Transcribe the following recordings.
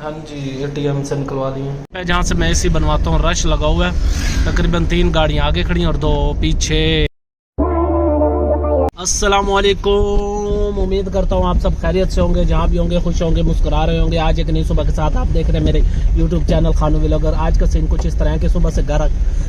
हाँ जी, ATM से निकलवा ली है। जहाँ से मैं एसी बनवाता हूँ रश लगा हुआ है, तकरीबन 3 गाड़ियाँ आगे खड़ी हैं और 2 पीछे। अस्सलामुअलैकुम, उम्मीद करता हूँ आप सब खैरियत से होंगे, जहाँ भी होंगे खुश होंगे, मुस्कुरा रहे होंगे। आज एक नई सुबह के साथ आप देख रहे हैं मेरे YouTube चैनल खानू व्लॉगर। आज का सीन कुछ इस तरह है कि सुबह से घर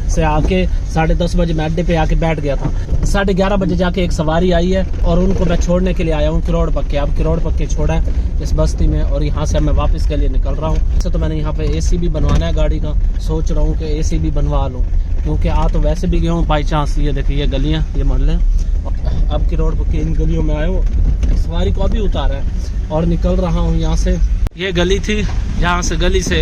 से आके 10:30 बजे मैं अड्डे पे आके बैठ गया था। 11:30 बजे जाके एक सवारी आई है और उनको मैं छोड़ने के लिए आया हूँ किरोड़ पक्के। अब किरोड़ पक्के छोड़ा है इस बस्ती में और यहाँ से मैं वापस के लिए निकल रहा हूँ। वैसे तो मैंने यहाँ पे AC भी बनवाना है गाड़ी का, सोच रहा हूँ कि AC भी बनवा लूँ, क्योंकि आ तो वैसे भी गया हूँ बाई चांस। ये देखिए ये गलियाँ, ये मोहल्ले। अब किरोड़ पक्के इन गलियों में आया हूँ, सवारी को अभी उतारा है और निकल रहा हूँ यहाँ से। ये गली थी जहाँ से गली से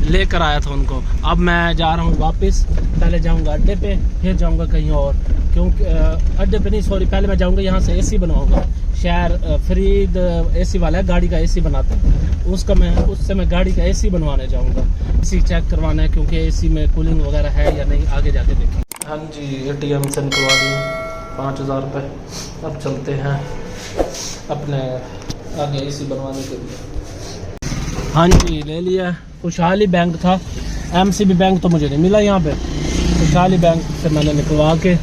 लेकर आया था उनको। अब मैं जा रहा हूँ वापस। पहले जाऊँगा अड्डे पे, फिर जाऊँगा कहीं और, क्योंकि अड्डे पे नहीं, सॉरी, पहले मैं जाऊँगा यहाँ से AC बनवाऊँगा। शहर फरीद AC वाला है, गाड़ी का AC बनाता है, उससे मैं गाड़ी का AC बनवाने जाऊँगा। AC चेक करवाना है, क्योंकि AC में कूलिंग वगैरह है या नहीं, आगे जाके देखेंगे। हाँ जी, ATM से निकलवा दी 5000 रुपये। अब चलते हैं अपने आगे AC बनवाने के लिए। हाँ जी, ले लिया। खुशहाली बैंक था, MCB बैंक तो मुझे नहीं मिला यहाँ पे। खुशहाली बैंक से मैंने निकलवा के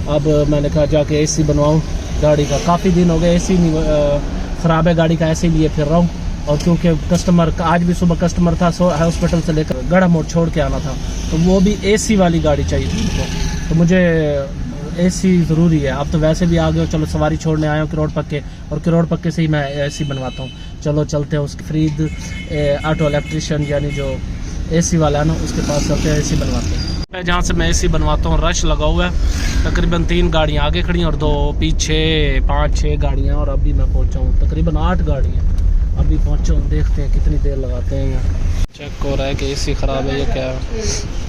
अब मैंने कहा जाके AC बनवाऊँ गाड़ी का। काफ़ी दिन हो गए AC ख़राब है गाड़ी का, ऐसे लिए फिर रहा हूँ। और क्योंकि कस्टमर आज भी सुबह कस्टमर था, हॉस्पिटल से लेकर गड़ा मोड़ छोड़ के आना था, तो वो भी AC वाली गाड़ी चाहिए थी उनको, तो मुझे AC ज़रूरी है। अब तो वैसे भी आ गए, चलो सवारी छोड़ने आया हूँ किरोड़ पक्के, और किरोड़ पक्के से ही मैं AC बनवाता हूँ। चलो चलते हैं उसकी फरीद ऑटो इलेक्ट्रिशियन यानी जो AC वाला है ना, उसके पास चलते हैं, AC बनवाते हैं। जहाँ से मैं AC बनवाता हूँ रश लगा हुआ है, तकरीबन 3 गाड़ियाँ आगे खड़ी और 2 पीछे, 5-6 गाड़ियाँ, और अभी मैं पहुँचा हूँ तकरीबन 8 गाड़ियाँ अभी पहुँचा हूँ। देखते हैं कितनी देर लगाते हैं यहाँ। चेक हो रहा है कि AC ख़राब है या क्या है,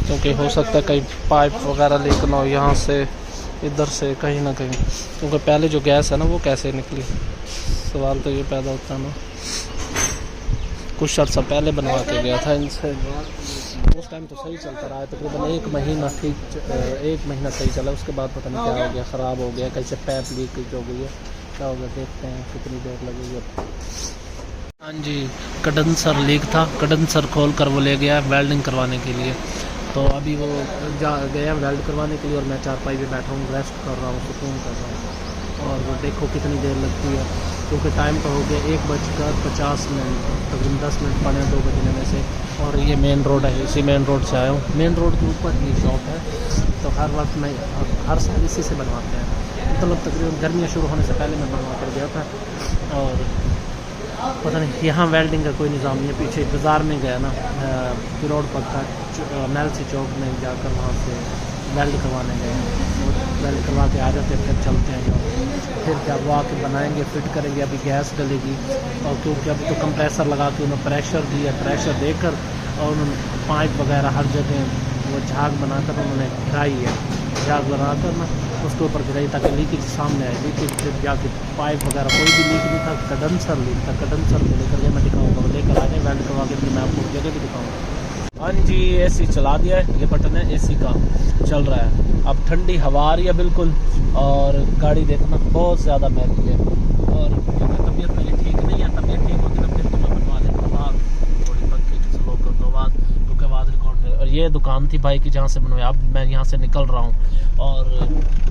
क्योंकि हो सकता है कहीं पाइप वगैरह लीक ना हो यहाँ से, इधर से कहीं ना कहीं, क्योंकि पहले जो गैस है ना वो कैसे निकली, सवाल तो ये पैदा होता है ना। कुछ अर्सा पहले बनवा के गया था इनसे, उस टाइम तो सही चलता रहा है, तकरीबन 1 महीना ठीक, 1 महीना सही चला। उसके बाद पता नहीं क्या हो गया, ख़राब हो गया, कैसे पैप लीक हो गई है, क्या हो गया, देखते हैं कितनी देर लगेगी। हाँ जी, कंडेंसर लीक था, कंडेंसर खोल कर वो ले गया वेल्डिंग करवाने के लिए, तो अभी वो जा गया वेल्ड करवाने के लिए, और मैं चारपाई पे बैठा हूँ, रेस्ट कर रहा हूँ, सुकून कर रहा हूँ। और वो देखो कितनी देर लगती है, क्योंकि टाइम तो हो गया 1:50, तकरीबन 10 मिनट पड़े 2 बजने में से। और ये मेन रोड है, इसी मेन रोड से आया हूँ। मेन रोड के ऊपर ही शॉप है, तो हर वक्त मैं हर साल इसी से बनवाते हैं। मतलब तकरीबन गर्मियाँ शुरू होने से पहले मैं बनवा कर गया था, और पता नहीं यहाँ वेल्डिंग का कोई निज़ाम नहीं है। पीछे बाज़ार में गया ना, किरोड़ पक्का मेलसी चौक में जाकर वहाँ से वेल्ड करवाने गए, वेल्ड करवा के आ जाते, फिर चलते हैं, फिर क्या वो आके बनाएंगे, फिट करेंगे। अभी गैस डलेगी, और क्योंकि अभी तो कंप्रेसर लगा के उन्होंने प्रेशर दिया, प्रेशर देकर और उन्होंने पाइप वगैरह हर जगह वो झाग बनाकर उन्होंने गिराई है, झाग बनाकर ना उसके ऊपर गिराई ताकि लीकेज सामने आए। लीकेज फिर जाके पाइप वगैरह कोई भी लीक नहीं था, कंडेंसर लीक था। कंडेंसर को लेकर मैं दिखाऊँगा, लेकर आ जाए वेल्ड करवा के, फिर मैं आपको जगह भी दिखाऊँगा। हाँ जी, AC चला दिया है, ये बटन है AC का, चल रहा है। अब ठंडी हवा आ रही है बिल्कुल, और गाड़ी देखना बहुत ज़्यादा महंगी है, और क्योंकि तबीयत मेरी ठीक नहीं है, तबीयत ठीक होती ना फिर तो मैं बनवा लेता बात थोड़ी पक्के किसी लोग कर दो बात, क्योंकि आवाज़ रिकॉर्ड में। और ये दुकान थी भाई की जहाँ से बनवाया। अब मैं यहाँ से निकल रहा हूँ, और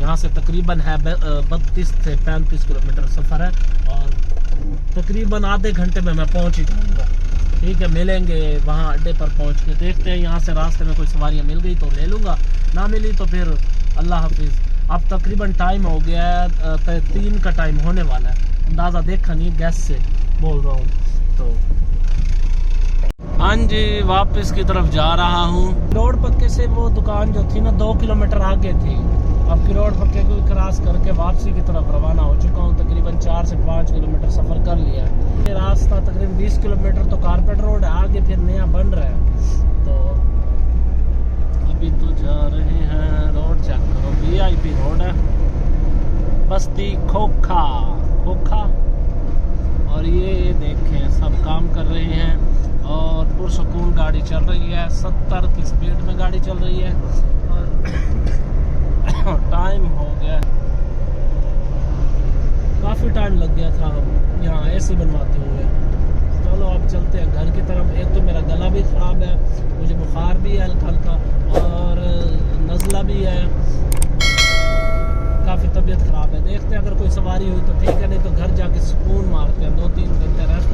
यहाँ से तकरीबन है 32 से 35 किलोमीटर सफ़र है, और तकरीबन आधे घंटे में मैं पहुँच ही जाऊँगा। ठीक है, मिलेंगे वहाँ अड्डे पर पहुँच के, देखते हैं यहाँ से रास्ते में कोई सवारियाँ मिल गई तो ले लूँगा, ना मिली तो फिर अल्लाह हाफिज़। अब तकरीबन टाइम हो गया है 3 का टाइम होने वाला है, अंदाज़ा देखा नहीं, गैस से बोल रहा हूँ। तो हाँ जी, वापस की तरफ जा रहा हूँ। किरोड़ पक्के से वो दुकान जो थी ना 2 किलोमीटर आगे थी। अब किरोड़ पक्के को क्रॉस करके वापसी की तरफ रवाना हो चुका हूँ। तकरीबन 4 से 5 किलोमीटर सफ़र कर लिया है। ये रास्ता तकरीबन 20 किलोमीटर तो कारपेट रोड है, आगे फिर नया बन रहा है। तो अभी तो जा रहे हैं, रोड चेक करो, VIP रोड है, बस्ती खोखा। और ये देखें सब काम कर रहे हैं, और पुरसुकून गाड़ी चल रही है, 70 की स्पीड में गाड़ी चल रही है, और टाइम हो गया, काफ़ी टाइम लग गया था यहाँ AC बनवाते हुए। चलो अब चलते हैं घर की तरफ। एक तो भी है हल्का हल्का और नज़ला भी है, काफ़ी तबीयत ख़राब है। देखते हैं अगर कोई सवारी हुई तो ठीक है, नहीं तो घर जाके सुकून मारते हैं, 2-3 घंटे रेस्ट।